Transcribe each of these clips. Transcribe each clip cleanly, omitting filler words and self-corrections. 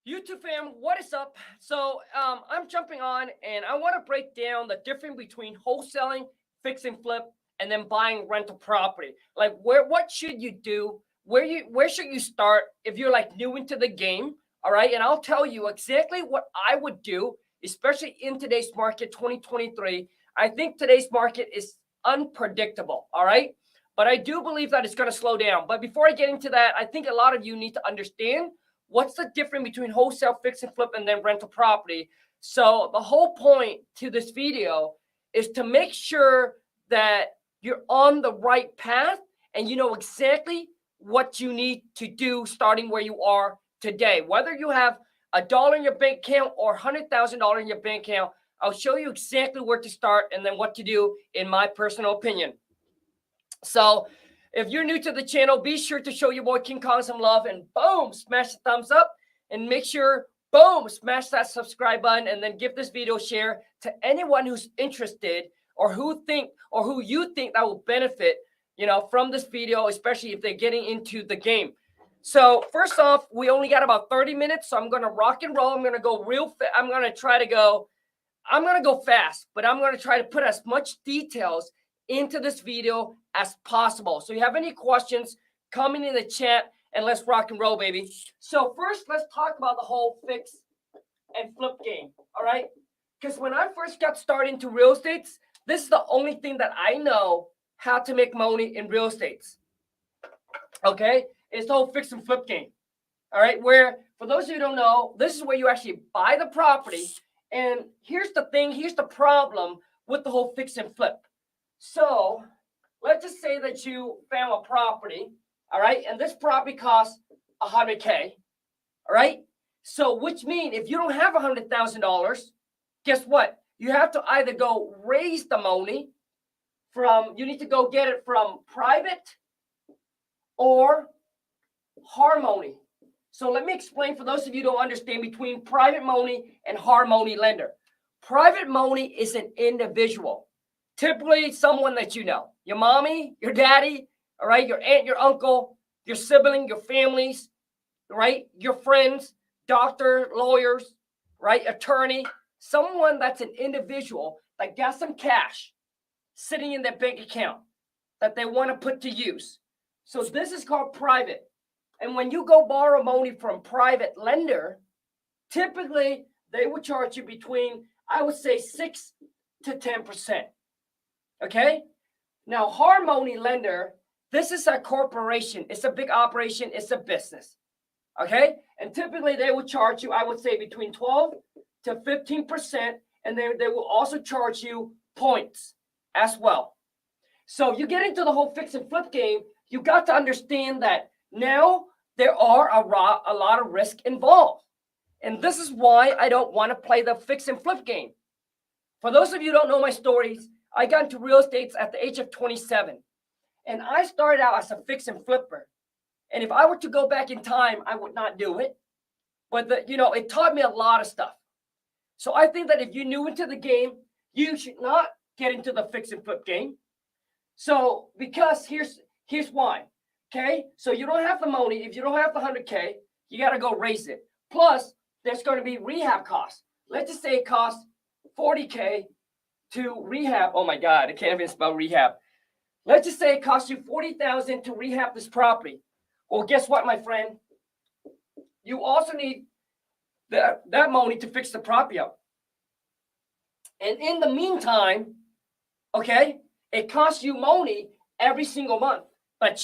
YouTube fam, what is up? So I'm jumping on and I want to break down the difference between wholesaling, fix and flip, and then buying rental property. Like what should you do? Where should you start if you're like new into the game? All right. And I'll tell you exactly what I would do, especially in today's market, 2023. I think today's market is unpredictable. All right. But I do believe that it's going to slow down. But before I get into that, I think a lot of you need to understand what's the difference between wholesale, fix and flip, and then rental property. So the whole point to this video is to make sure that you're on the right path and you know exactly what you need to do starting where you are today. Whether you have $1 in your bank account or $100,000 in your bank account, I'll show you exactly where to start and then what to do in my personal opinion. So if you're new to the channel, be sure to show your boy King Khang some love and boom, smash the thumbs up and make sure, boom, smash that subscribe button and then give this video a share to anyone who's interested or who you think that will benefit, from this video, especially if they're getting into the game. So first off, we only got about 30 minutes, so I'm going to rock and roll. I'm going to go real fast. I'm going to go fast, but I'm going to try to put as much details into this video as possible. So if you have any questions, comment in the chat and let's rock and roll, baby. So first, let's talk about the whole fix and flip game, all right? Because when I first got started into real estate, this is the only thing that I know how to make money in real estate, okay? It's the whole fix and flip game, all right? Where, for those of you who don't know, this is where you actually buy the property. And here's the thing, here's the problem with the whole fix and flip. So let's just say that you found a property, all right? And this property costs $100K, all right? So which means if you don't have $100,000, guess what? You have to either go raise the money you need to go get it from private or hard money. So let me explain for those of you who don't understand between private money and hard money lender. Private money is an individual. Typically someone that you know, your mommy, your daddy, all right, your aunt, your uncle, your sibling, your families, right, your friends, doctor, lawyers, right, attorney, someone that's an individual that got some cash sitting in their bank account that they want to put to use. So this is called private. And when you go borrow money from private lender, typically they will charge you between, I would say, 6 to 10%. Okay, now hard money lender, this is a corporation. It's a big operation. It's a business. Okay, and typically they will charge you, I would say, between 12 to 15%, and they will also charge you points as well. So you get into the whole fix and flip game, you got to understand that now there are a lot of risk involved, and this is why I don't want to play the fix and flip game. For those of you who don't know my stories, I got into real estate at the age of 27, and I started out as a fix and flipper. And if I were to go back in time, I would not do it. But it taught me a lot of stuff. So I think that if you're new into the game, you should not get into the fix and flip game. So because here's why. Okay, so you don't have the money. If you don't have the 100K, you got to go raise it. Plus, there's going to be rehab costs. Let's just say it costs 40K to rehab. Oh my God, I can't even spell rehab. Let's just say it costs you $40,000 to rehab this property. Well, guess what, my friend? You also need that money to fix the property up. And in the meantime, okay, it costs you money every single month, but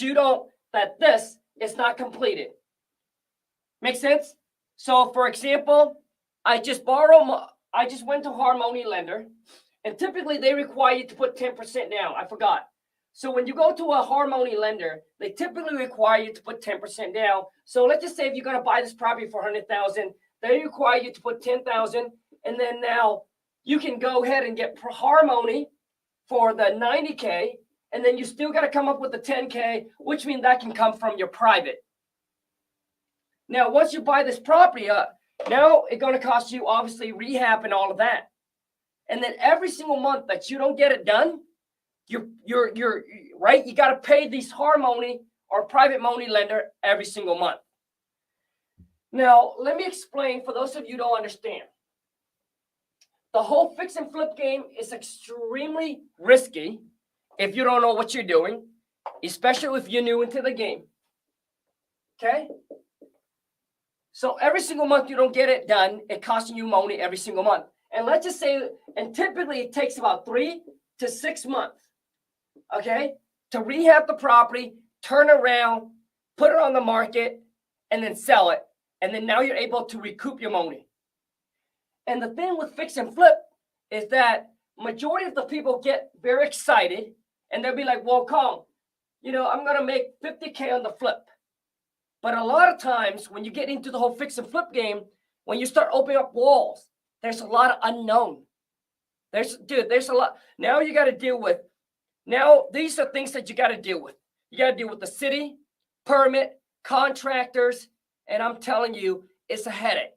this is not completed. Make sense? So for example, I just went to hard money lender. And typically they require you to put 10% down. I forgot. So when you go to a hard money lender, they typically require you to put 10% down. So let's just say if you're going to buy this property for $100,000, they require you to put $10,000. And then now you can go ahead and get hard money for the $90K. And then you still got to come up with the $10K, which means that can come from your private. Now, once you buy this property up, now it's going to cost you obviously rehab and all of that. And then every single month that you don't get it done, you're right. You got to pay these hard money or private money lender every single month. Now, let me explain for those of you who don't understand. The whole fix and flip game is extremely risky if you don't know what you're doing, especially if you're new into the game. Okay? So every single month you don't get it done, it costs you money every single month. And let's just say, and typically it takes about 3 to 6 months, okay, to rehab the property, turn around, put it on the market, and then sell it. And then now you're able to recoup your money. And the thing with fix and flip is that majority of the people get very excited and they'll be like, well, Khang, I'm going to make 50K on the flip. But a lot of times when you get into the whole fix and flip game, when you start opening up walls, there's a lot of unknown. There's a lot. Now you got to deal with, these are things that you got to deal with. You got to deal with the city, permit, contractors, and I'm telling you, it's a headache.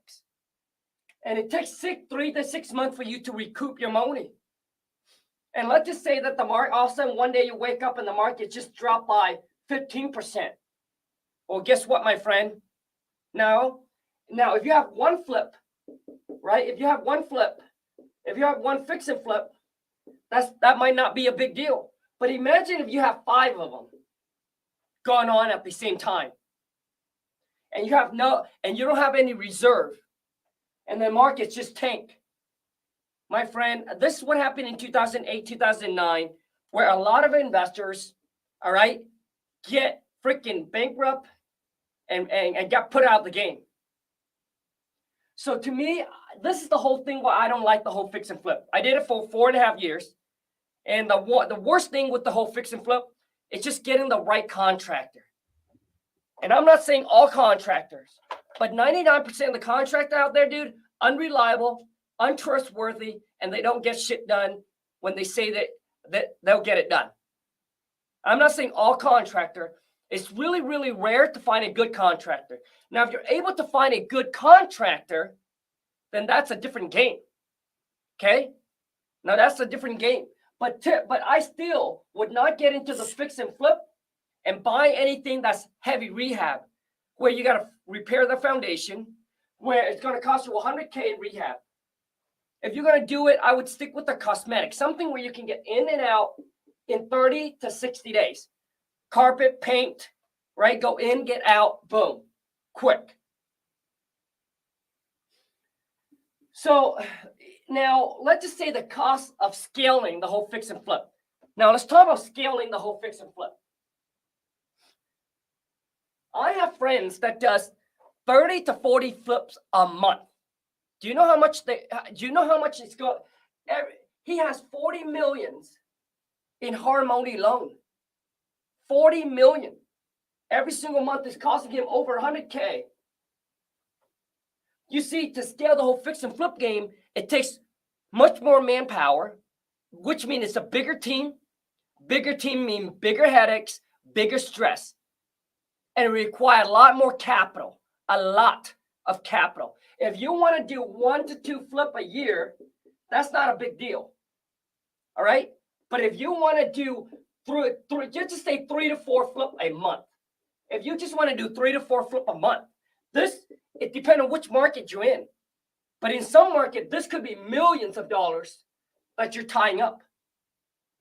And it takes 3 to 6 months for you to recoup your money. And let's just say that the market, all of a sudden one day you wake up and the market just dropped by 15%. Well, guess what, my friend? Now, if you have one flip, right? If you have one fix and flip, that might not be a big deal. But imagine if you have 5 of them going on at the same time. And you don't have any reserve. And the markets just tank. My friend, this is what happened in 2008, 2009, where a lot of investors, all right, get freaking bankrupt and got put out of the game. So to me, this is the whole thing why I don't like the whole fix and flip. I did it for 4.5 years. And the worst thing with the whole fix and flip is just getting the right contractor. And I'm not saying all contractors, but 99% of the contractor out there, dude, unreliable, untrustworthy, and they don't get shit done when they say that they'll get it done. I'm not saying all contractor. It's really, really rare to find a good contractor. Now, if you're able to find a good contractor, then that's a different game. Okay? Now, that's a different game. But I still would not get into the fix and flip and buy anything that's heavy rehab, where you got to repair the foundation, where it's going to cost you $100K in rehab. If you're going to do it, I would stick with the cosmetic, something where you can get in and out in 30 to 60 days. Carpet, paint, right? Go in, get out, boom, quick. So now let's just say the cost of scaling the whole fix and flip. Now let's talk about scaling the whole fix and flip. I have friends that does 30 to 40 flips a month. Do you know how much it's got? He has 40 millions in hard money loan. 40 million. Every single month is costing him over 100K. You see, to scale the whole fix and flip game, it takes much more manpower, which means it's a bigger team. Bigger team means bigger headaches, bigger stress. And it requires a lot more capital, a lot of capital. If you want to do 1 to 2 flip a year, that's not a big deal. All right? But if you want to do just say 3 to 4 flip a month. If you just want to do 3 to 4 flip a month, it depends on which market you're in. But in some market, this could be millions of dollars that you're tying up.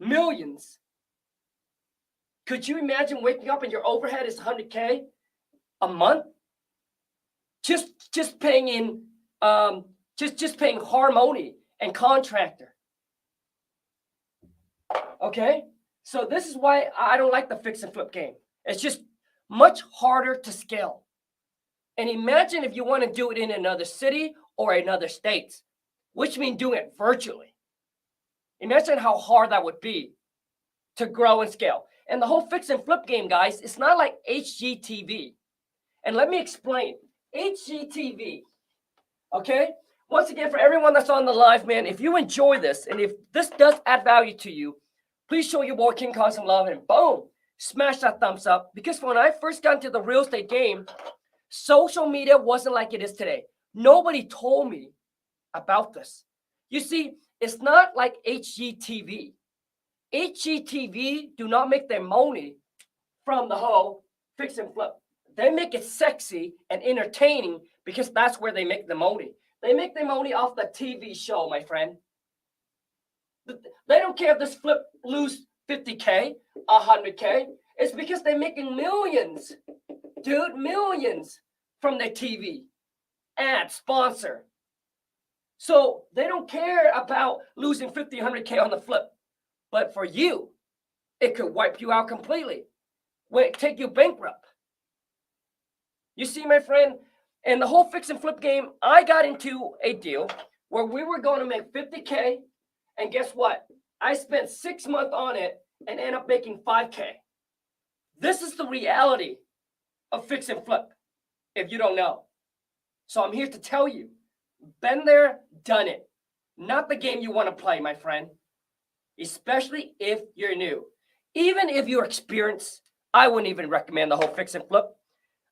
Millions. Could you imagine waking up and your overhead is 100K a month? Just paying in just paying harmony and contractor. Okay? So this is why I don't like the fix and flip game. It's just much harder to scale. And imagine if you want to do it in another city or another state, which means doing it virtually. Imagine how hard that would be to grow and scale. And the whole fix and flip game, guys, it's not like HGTV. And let me explain. HGTV, okay? Once again, for everyone that's on the live, man, if you enjoy this and if this does add value to you, please show your boy King Khang some love and boom, smash that thumbs up. Because when I first got into the real estate game, social media wasn't like it is today. Nobody told me about this. You see, it's not like HGTV. HGTV do not make their money from the whole fix and flip. They make it sexy and entertaining because that's where they make the money. They make the money off the TV show, my friend. They don't care if this flip lose 50K, 100K. It's because they're making millions, dude, millions from their TV ad sponsor. So they don't care about losing 50, 100K on the flip. But for you, it could wipe you out completely. Take you bankrupt. You see, my friend, in the whole fix and flip game, I got into a deal where we were going to make 50K. And guess what? I spent 6 months on it and ended up making 5K. This is the reality of fix and flip, if you don't know. So I'm here to tell you, been there, done it. Not the game you want to play, my friend. Especially if you're new. Even if you're experienced, I wouldn't even recommend the whole fix and flip.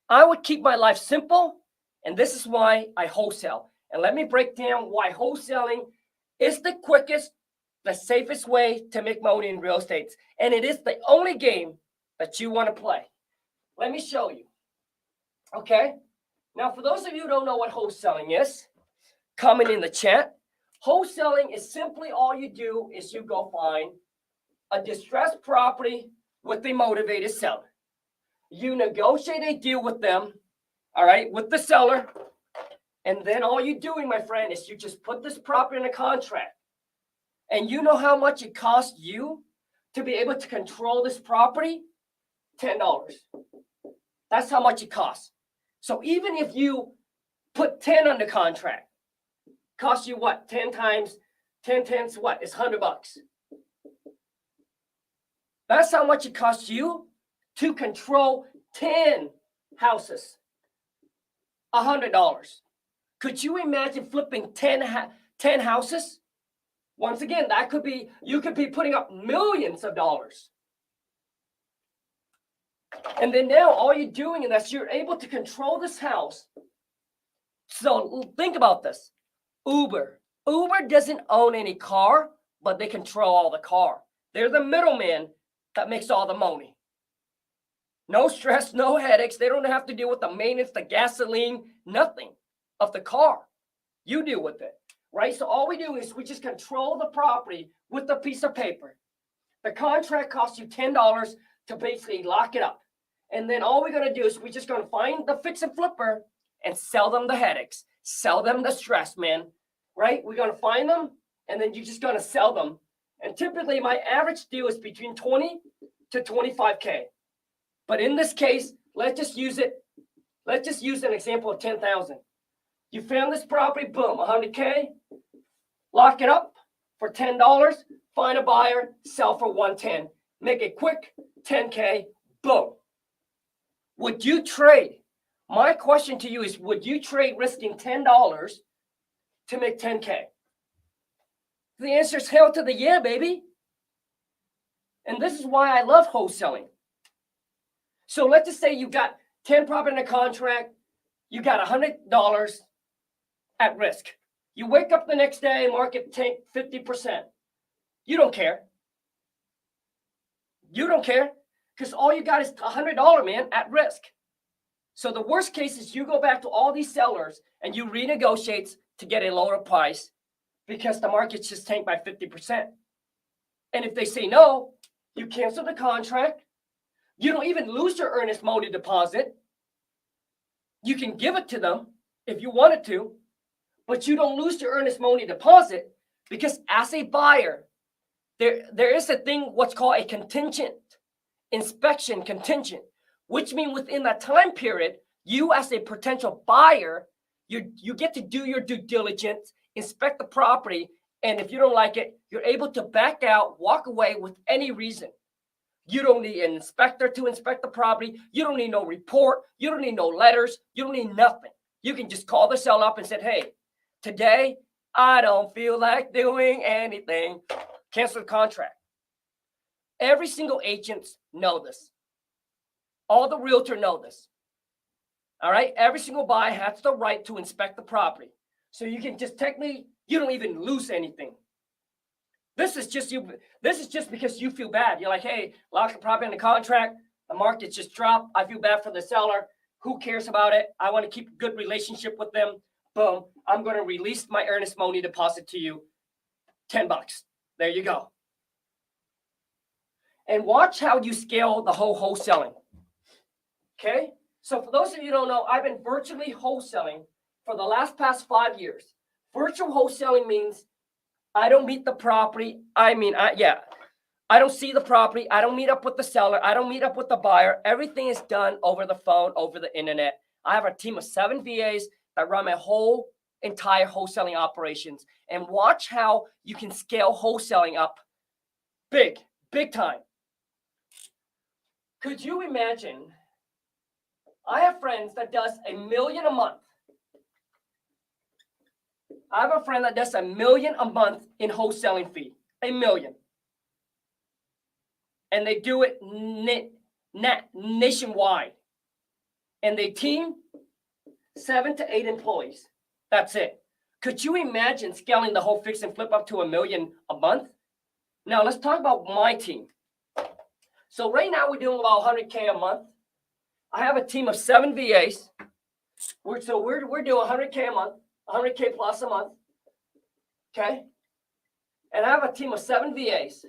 I would keep my life simple, and this is why I wholesale. And let me break down why wholesaling is the quickest, the safest way to make money in real estate. And it is the only game that you want to play. Let me show you. Okay? Now, for those of you who don't know what wholesaling is, comment in the chat. Wholesaling is simply all you do is you go find a distressed property with a motivated seller. You negotiate a deal with them, all right, with the seller. And then all you're doing, my friend, is you just put this property in a contract. And you know how much it costs you to be able to control this property? $10. That's how much it costs. So even if you put 10 under contract, costs you what? 10 times 10 tenths what? It's $100. That's how much it costs you to control 10 houses. $100. Could you imagine flipping 10 houses? Once again, that could be, you could be putting up millions of dollars. And then now all you're doing is that you're able to control this house. So think about this. Uber doesn't own any car, but they control all the car. They're the middleman that makes all the money. No stress, no headaches. They don't have to deal with the maintenance, the gasoline, nothing of the car. You deal with it, right? So all we do is we just control the property with a piece of paper. The contract costs you $10 to basically lock it up. And then all we're going to do is we're just going to find the fix and flipper and sell them the headaches, sell them the stress, man, right? We're going to find them, and then you're just going to sell them. And typically my average deal is between 20 to 25K. But in this case, let's just use an example of 10,000. You found this property, boom, 100K, lock it up for $10, find a buyer, sell for 110, make it quick, 10K, boom. Would you trade? My question to you is, would you trade risking $10 to make 10K? The answer is hell to the yeah, baby. And this is why I love wholesaling. So let's just say you got 10 property in a contract, you got $100 at risk. You wake up the next day, market tank 50%. You don't care. You don't care because all you got is $100, man, at risk. So the worst case is you go back to all these sellers and you renegotiate to get a lower price because the market's just tanked by 50%. And if they say no, you cancel the contract. You don't even lose your earnest money deposit. You can give it to them if you wanted to, but you don't lose your earnest money deposit because as a buyer, there is a thing what's called a contingent inspection contingent, which means within that time period, you as a potential buyer, you get to do your due diligence, inspect the property, and if you don't like it, you're able to back out, walk away with any reason. You don't need an inspector to inspect the property. You don't need no report. You don't need no letters. You don't need nothing. You can just call the seller up and say, hey, today I don't feel like doing anything. Cancel the contract. Every single agent know this. All the realtors know this. All right. Every single buyer has the right to inspect the property. So you can just technically, you don't even lose anything. This is just you. This is just because you feel bad. You're like, hey, lock the property in the contract. The market just dropped. I feel bad for the seller. Who cares about it? I want to keep a good relationship with them. Boom. I'm going to release my earnest money deposit to you. $10. There you go. And watch how you scale the whole wholesaling. Okay? So for those of you who don't know, I've been virtually wholesaling for the past 5 years. Virtual wholesaling means I don't meet the property. I don't see the property. I don't meet up with the seller. I don't meet up with the buyer. Everything is done over the phone, over the internet. I have a team of 7 VAs that run my whole entire wholesaling operations. And watch how you can scale wholesaling up big time. Could you imagine? I have friends that does $1 million a month. I have a friend that does $1 million a month in wholesaling fee. $1 million. And they do it nationwide. And they team 7 to 8 employees. That's it. Could you imagine scaling the whole fix and flip up to $1 million a month? Now let's talk about my team. So right now we're doing about $100K a month. I have a team of 7 VAs. We're doing $100K a month, $100K plus a month. Okay? And I have a team of 7 VAs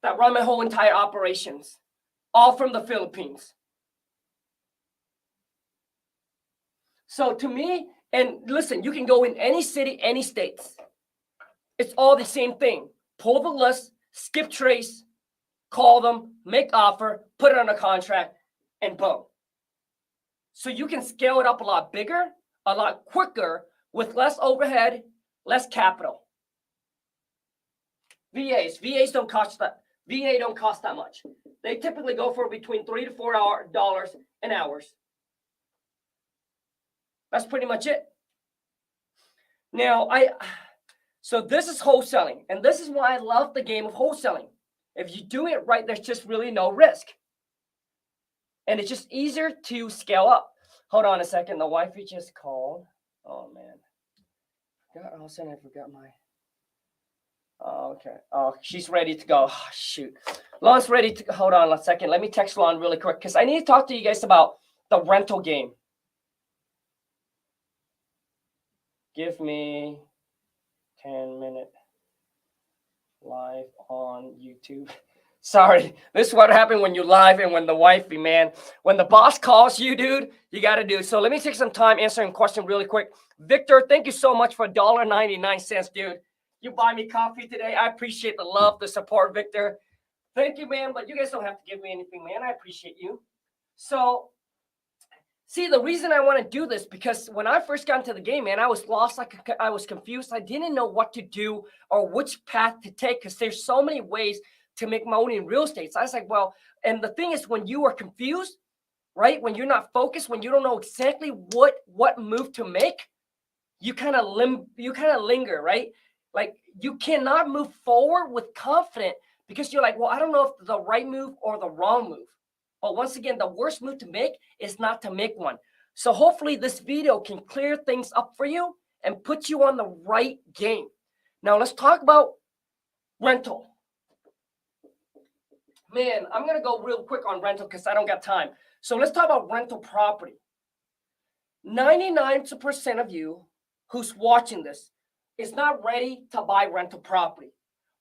that run my whole entire operations, all from the Philippines. So to me, and listen, you can go in any city, any states. It's all the same thing. Pull the list, skip trace, call them, make offer, put it on a contract, and boom. So you can scale it up a lot bigger, a lot quicker, with less overhead, less capital. VAs don't cost that. VA don't cost that much. They typically go for between $3 to $4 an hour. That's pretty much it. Now, so this is wholesaling, and this is why I love the game of wholesaling. If you do it right, there's just really no risk. And it's just easier to scale up. Hold on a second. The wifey just called. Oh, man. God, all of a sudden I forgot my... Oh, okay. Oh, she's ready to go. Oh, shoot. Lon's ready to... Hold on a second. Let me text Lon really quick because I need to talk to you guys about the rental game. Give me 10-minute live on YouTube. Sorry, this is what happened when you live and when the wifey, man. When the boss calls you, dude, you got to do it. So let me take some time answering a question really quick. Victor, thank you so much for $1.99, dude. You buy me coffee today. I appreciate the love, the support, Victor. Thank you, man. But you guys don't have to give me anything, man. I appreciate you. So, see, the reason I want to do this, because when I first got into the game, man, I was lost. I was confused. I didn't know what to do or which path to take because there's so many ways to make money in real estate. So I was like, well, and the thing is, when you are confused, right? When you're not focused, when you don't know exactly what move to make, you kind of linger, right? Like you cannot move forward with confidence because you're like, well, I don't know if the right move or the wrong move. But once again, the worst move to make is not to make one. So hopefully this video can clear things up for you and put you on the right game. Now let's talk about rental. Man, I'm going to go real quick on rental because I don't got time. So let's talk about rental property. 99% of you who's watching this is not ready to buy rental property.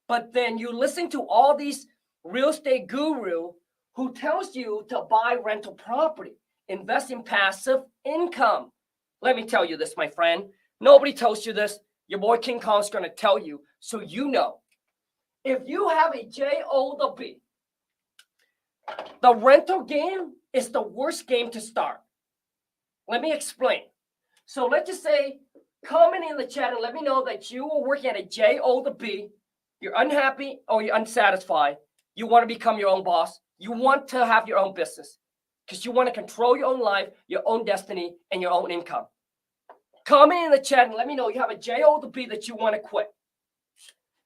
But then you listen to all these real estate guru who tells you to buy rental property, invest in passive income. Let me tell you this, my friend. Nobody tells you this. Your boy King Kong's going to tell you so you know. If you have a job, the rental game is the worst game to start. Let me explain. So let's just say, comment in the chat and let me know that you are working at a job. You're unhappy or you're unsatisfied. You want to become your own boss. You want to have your own business because you want to control your own life, your own destiny, and your own income. Comment in the chat and let me know you have a job that you want to quit.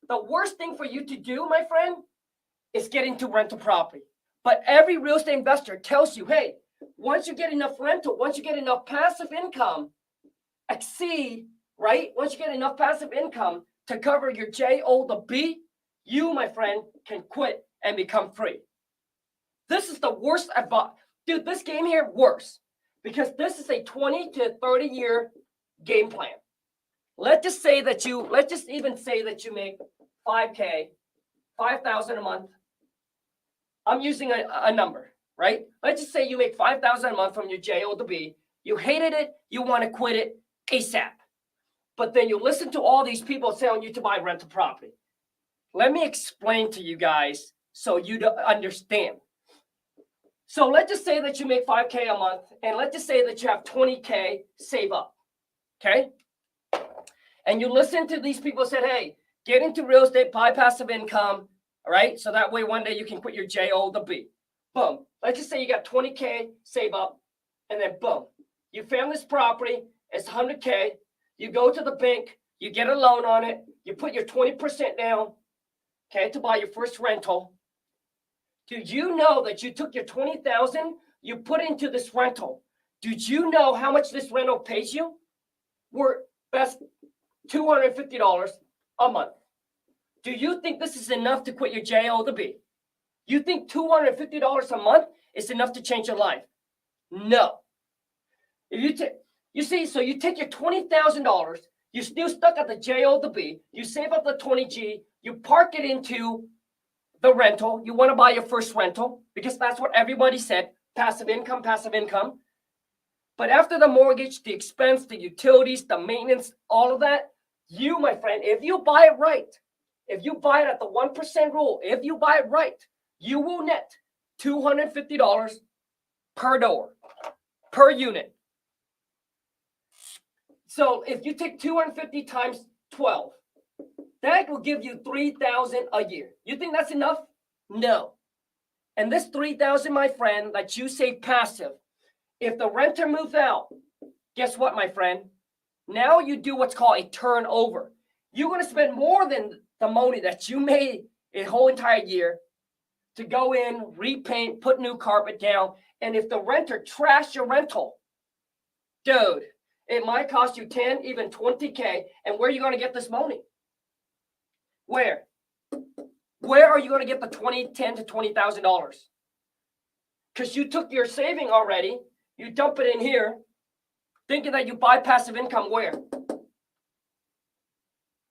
The worst thing for you to do, my friend, is get into rental property. But every real estate investor tells you, hey, once you get enough rental, once you get enough passive income, exceed, right? Once you get enough passive income to cover your job, you, my friend, can quit and become free. This is the worst advice. Dude, this game here, worse. because this is a 20 to 30 year game plan. Let's just even say that you make 5K, 5,000 a month. I'm using a number, right? Let's just say you make 5,000 a month from your JO to B. You hated it. You want to quit it ASAP. But then you listen to all these people telling you to buy rental property. Let me explain to you guys so you understand. So let's just say that you make 5K a month, and let's just say that you have 20K save up, okay? And you listen to these people say, hey, get into real estate, buy passive income, all right? So that way one day you can quit your JO to B. Boom. Let's just say you got 20K save up, and then boom. You found this property, it's 100K. You go to the bank, you get a loan on it, you put your 20% down, okay, to buy your first rental. Did you know that you took your $20,000, you put into this rental? Did you know how much this rental pays you? We're best $250 a month. Do you think this is enough to quit your JO to B? You think $250 a month is enough to change your life? No. If you see, so you take your $20,000, you're still stuck at the JO to B, you save up the 20G, you park it into the rental. You want to buy your first rental because that's what everybody said, passive income, passive income. But after the mortgage, the expense, the utilities, the maintenance, all of that, you, my friend, if you buy it right, if you buy it at the 1% rule, if you buy it right, you will net $250 per door, per unit. So if you take 250 times 12, that will give you $3,000 a year. You think that's enough? No. And this $3,000, my friend, that you save passive, if the renter moves out, guess what, my friend? Now you do what's called a turnover. You're going to spend more than the money that you made a whole entire year to go in, repaint, put new carpet down. And if the renter trashed your rental, dude, it might cost you 10, even 20K. And where are you going to get this money? Where? Where are you going to get the $10,000 to $20,000? Because you took your saving already, you dump it in here, thinking that you buy passive income. Where?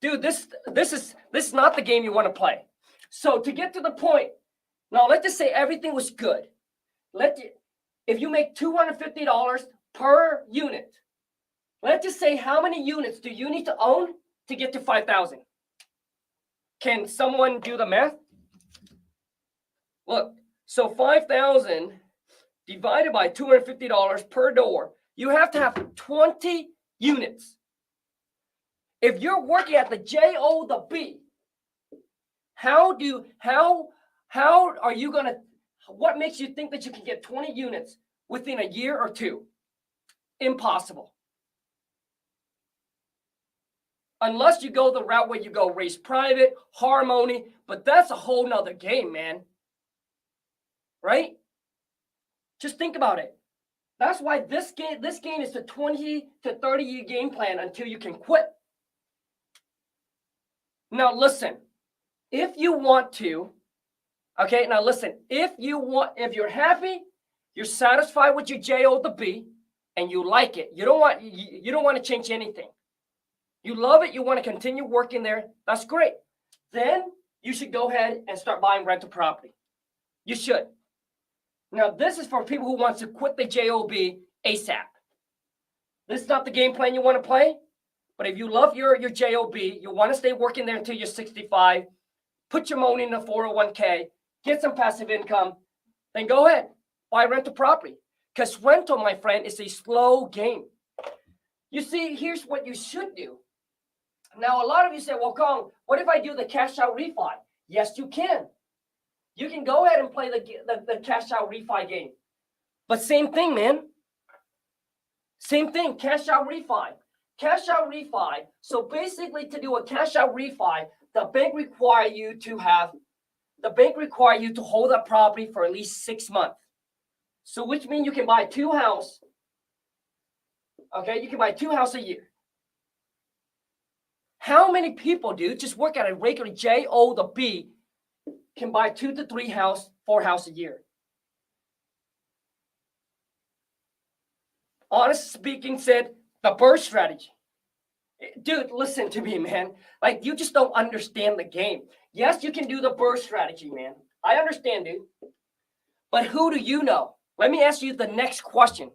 Dude, this is not the game you want to play. So to get to the point, now let's just say everything was good. If you make $250 per unit, let's just say how many units do you need to own to get to 5,000? Can someone do the math? Look, so 5,000 divided by $250 per door, you have to have 20 units. If you're working at the JO the B, how are you going to, what makes you think that you can get 20 units within a year or two? Impossible. Unless you go the route where you go race private, harmony, but that's a whole nother game, man. Right? Just think about it. That's why this game is the 20 to 30 year game plan until you can quit. Now listen, if you want to, okay, now listen, if you're happy, you're satisfied with your JO to B, and you like it, you don't want to change anything. You love it, you want to continue working there, that's great. Then you should go ahead and start buying rental property. You should. Now, this is for people who want to quit the JOB ASAP. This is not the game plan you want to play, but if you love your JOB, you want to stay working there until you're 65, put your money in a 401k, get some passive income, then go ahead, buy rental property. Because rental, my friend, is a slow game. You see, here's what you should do. Now, a lot of you say, well, Khang, what if I do the cash out refi? Yes, you can. You can go ahead and play the cash out refi game. But same thing, man. Same thing, cash out refi. Cash out refi. So basically to do a cash out refi, the bank require you to hold that property for at least 6 months. So which means you can buy 2 houses. Okay, you can buy 2 houses a year. How many people, dude, just work at a regular JO to B can buy 2 to 3 4 houses a year? honest speaking, said the burst strategy. Dude, listen to me, man. Like, you just don't understand the game. Yes, you can do the burst strategy, man. I understand, dude. But who do you know? Let me ask you the next question.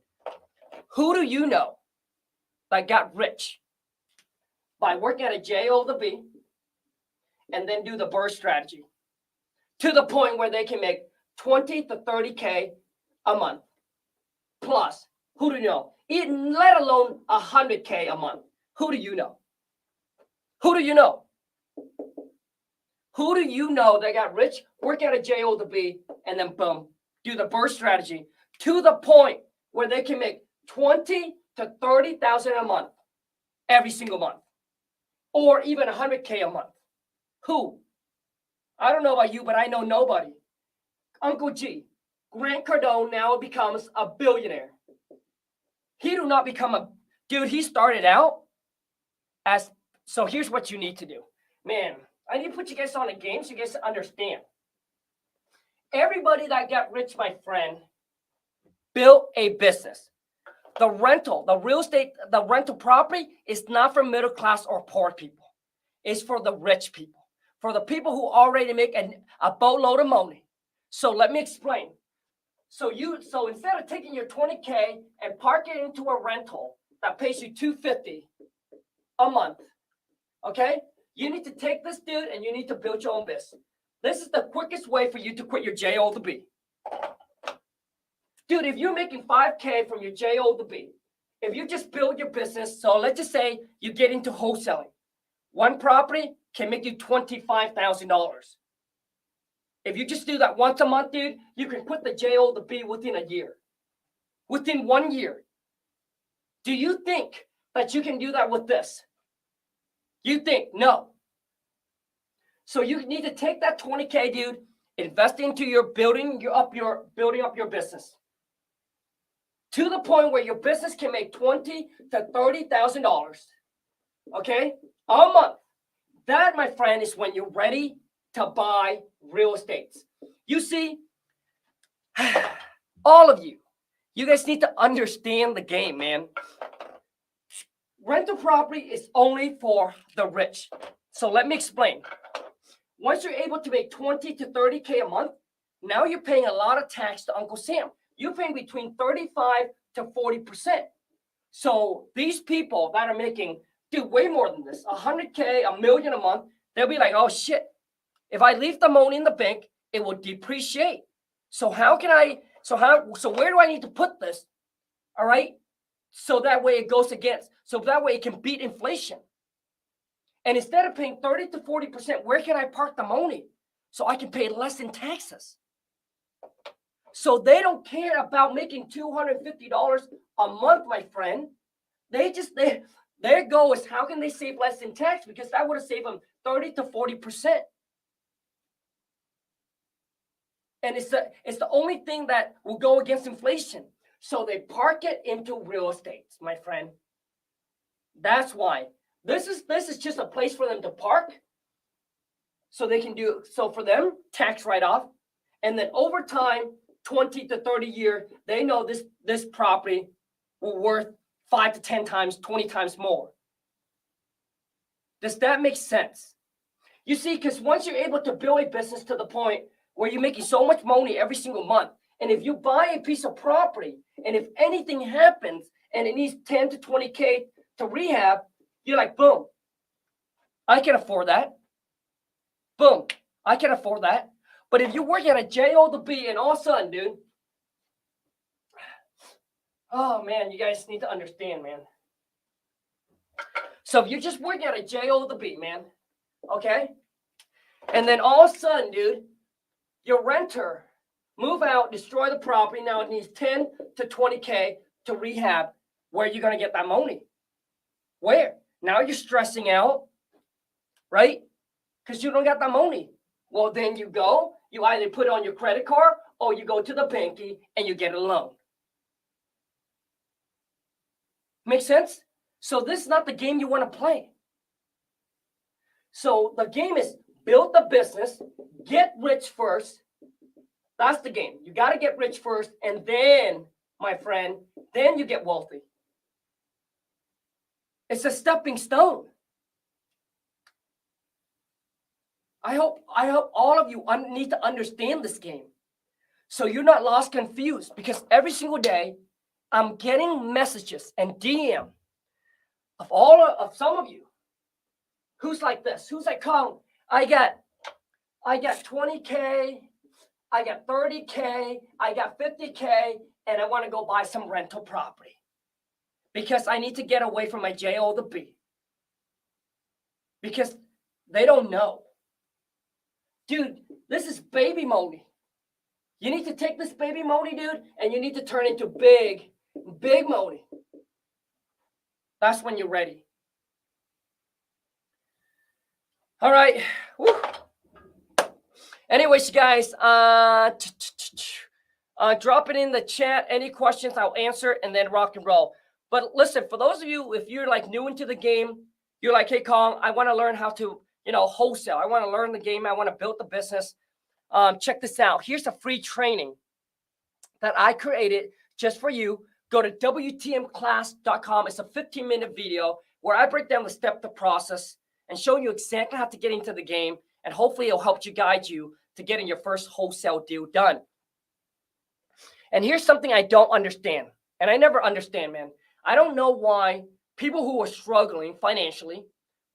Who do you know that got rich by working at a J.O. the B and then do the burst strategy to the point where they can make 20 to 30K a month plus? Who do you know? Let alone 100K a month. Who do you know? Who do you know? Who do you know that got rich, work at a J.O. the B, and then boom, do the burst strategy to the point where they can make 20 to 30,000 a month every single month, or even 100K a month? Who? I don't know about you, but I know nobody. Uncle G, Grant Cardone now becomes a billionaire. He do not become a dude. He started out as, so here's what you need to do, man. I need to put you guys on a game so you guys understand. Everybody that got rich, my friend, built a business. The rental, the real estate, the rental property is not for middle class or poor people. It's for the rich people, for the people who already make a boatload of money. So let me explain. So instead of taking your 20K and park it into a rental that pays you $250 a month, okay? You need to take this, dude, and you need to build your own business. This is the quickest way for you to quit your J.O. the B. Dude, if you're making 5K from your J.O. the B, if you just build your business, so let's just say you get into wholesaling. One property can make you $25,000. If you just do that once a month, dude, you can quit the J.O. the B within a year. Within 1 year. Do you think that you can do that with this? You think? No. So you need to take that 20K, dude, invest into your building up your business to the point where your business can make $20,000 to $30,000, okay, a month. That, my friend, is when you're ready to buy real estate. You see, all of you guys need to understand the game, man. Rental property is only for the rich. So let me explain. Once you're able to make 20 to 30K a month, now you're paying a lot of tax to Uncle Sam. You're paying between 35 to 40%. So these people that are making, dude, way more than this, 100K, $1 million a month, they'll be like, oh shit, if I leave the money in the bank, it will depreciate. So where do I need to put this? All right. So that way it goes against, so that way it can beat inflation. And instead of paying 30 to 40%, where can I park the money so I can pay less in taxes? So they don't care about making $250 a month, my friend. Their goal is how can they save less in tax, because that would have saved them 30 to 40%. And it's the only thing that will go against inflation. So they park it into real estate, my friend. That's why. This is just a place for them to park. So they can do, so for them, tax write-off. And then over time, 20 to 30 years, they know this property will worth 5 to 10 times, 20 times more. Does that make sense? You see, because once you're able to build a business to the point where you're making so much money every single month, and if you buy a piece of property, and if anything happens and it needs 10 to 20K to rehab, you're like, boom, I can afford that. Boom, I can afford that. But if you're working at a J.O. the B and all of a sudden, dude, oh man, you guys need to understand, man. So if you're just working at a J.O. the B, man, okay? And then all of a sudden, dude, your renter move out, destroy the property. Now it needs 10 to 20K to rehab. Where are you going to get that money? Where? Now you're stressing out, right? Because you don't got that money. Well, then you either put it on your credit card or you go to the banky and you get a loan. Make sense? So this is not the game you want to play. So the game is build the business, get rich first. That's the game. You got to get rich first, and then, my friend, then you get wealthy. It's a stepping stone. I hope all of you need to understand this game, so you're not lost, confused, because every single day I'm getting messages and DM of some of you who's like this, who's like, Khang, I got 20K, I got 30K, I got 50K, and I want to go buy some rental property because I need to get away from my J-O to B. Because they don't know. Dude, this is baby money. You need to take this baby money, dude, and you need to turn into big money. That's when you're ready. All right. Woo. Anyways, guys, drop it in the chat. Any questions, I'll answer, and then rock and roll. But listen, for those of you, if you're like new into the game, you're like, hey, Khang, I want to learn how to, wholesale. I want to learn the game. I want to build the business. Check this out. Here's a free training that I created just for you. Go to WTMclass.com. It's a 15-minute video where I break down the step, the process, and show you exactly how to get into the game. And hopefully it'll help you, guide you to getting your first wholesale deal done. And here's something I don't understand. And I never understand, man. I don't know why people who are struggling financially,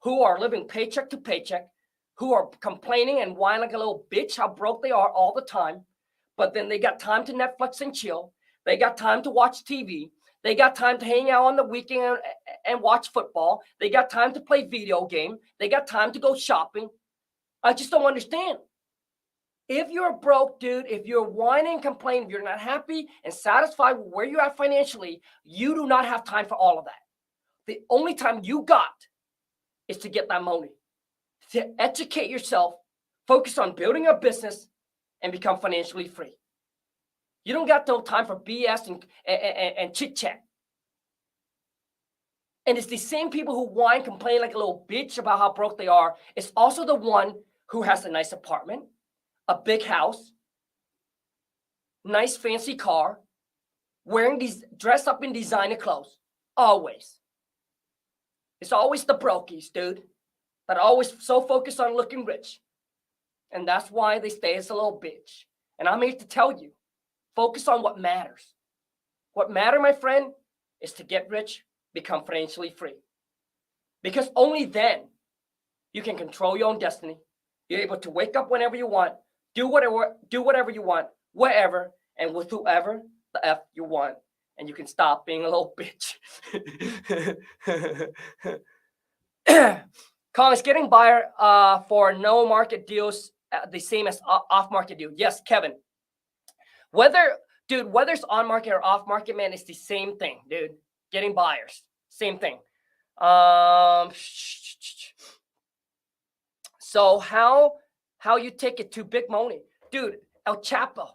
who are living paycheck to paycheck, who are complaining and whining like a little bitch how broke they are all the time, but then they got time to Netflix and chill. They got time to watch TV. They got time to hang out on the weekend and watch football. They got time to play video game. They got time to go shopping. I just don't understand. If you're broke, dude, if you're whining and complaining, if you're not happy and satisfied with where you're at financially, you do not have time for all of that. The only time you got is to get that money, to educate yourself, focus on building a business, and become financially free. You don't got no time for BS and chit-chat. And it's the same people who whine, complain like a little bitch about how broke they are. It's also the one who has a nice apartment, a big house, nice fancy car, wearing these, dressed up in designer clothes. Always. It's always the brokies, dude, that are always so focused on looking rich. And that's why they stay as a little bitch. And I'm here to tell you, focus on what matters. What matters, my friend, is to get rich, become financially free. Because only then you can control your own destiny. You're able to wake up whenever you want, do whatever you want, wherever, and with whoever the F you want. And you can stop being a little bitch. Khang, is getting buyer for no market deals the same as off market deal? Yes, Kevin. Whether it's on market or off market, man, it's the same thing, dude. Getting buyers, same thing. So how you take it to big money, dude? El Chapo.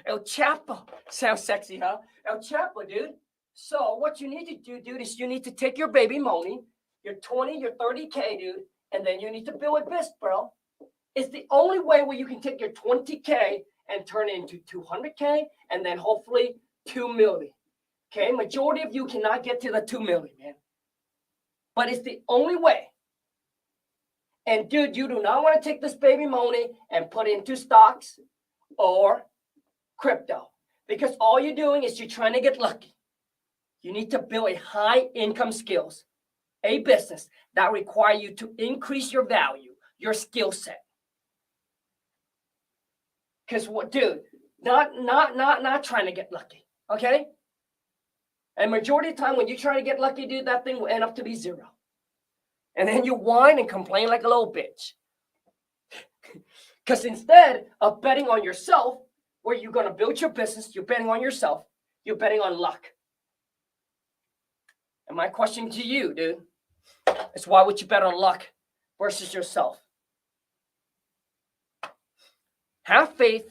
El Chapo sounds sexy, huh? El Chapo, dude. So what you need to do, dude, is you need to take your baby money, your 20, your 30K, dude, and then you need to build a business, bro. It's the only way where you can take your 20K and turn it into 200K and then hopefully 2 million. Okay, majority of you cannot get to the 2 million, man. But it's the only way. And dude, you do not want to take this baby money and put it into stocks or crypto, because all you're doing is you're trying to get lucky. You need to build a high income skills, a business that require you to increase your value, your skill set. Because what, dude, not trying to get lucky, okay? And majority of the time when you try to get lucky, dude, that thing will end up to be zero. And then you whine and complain like a little bitch. Because instead of betting on yourself, where you're going to build your business, you're betting on yourself, you're betting on luck. And my question to you, dude, is why would you bet on luck versus yourself? Have faith,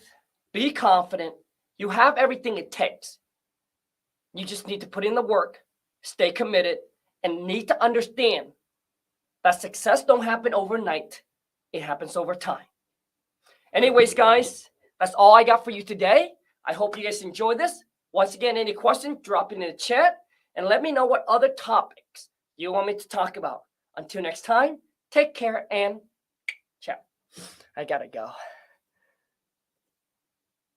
be confident. You have everything it takes. You just need to put in the work, stay committed, and need to understand that success don't happen overnight. It happens over time. Anyways, guys, that's all I got for you today. I hope you guys enjoyed this. Once again, any questions, drop it in the chat and let me know what other topics you want me to talk about. Until next time, take care and ciao. I gotta go.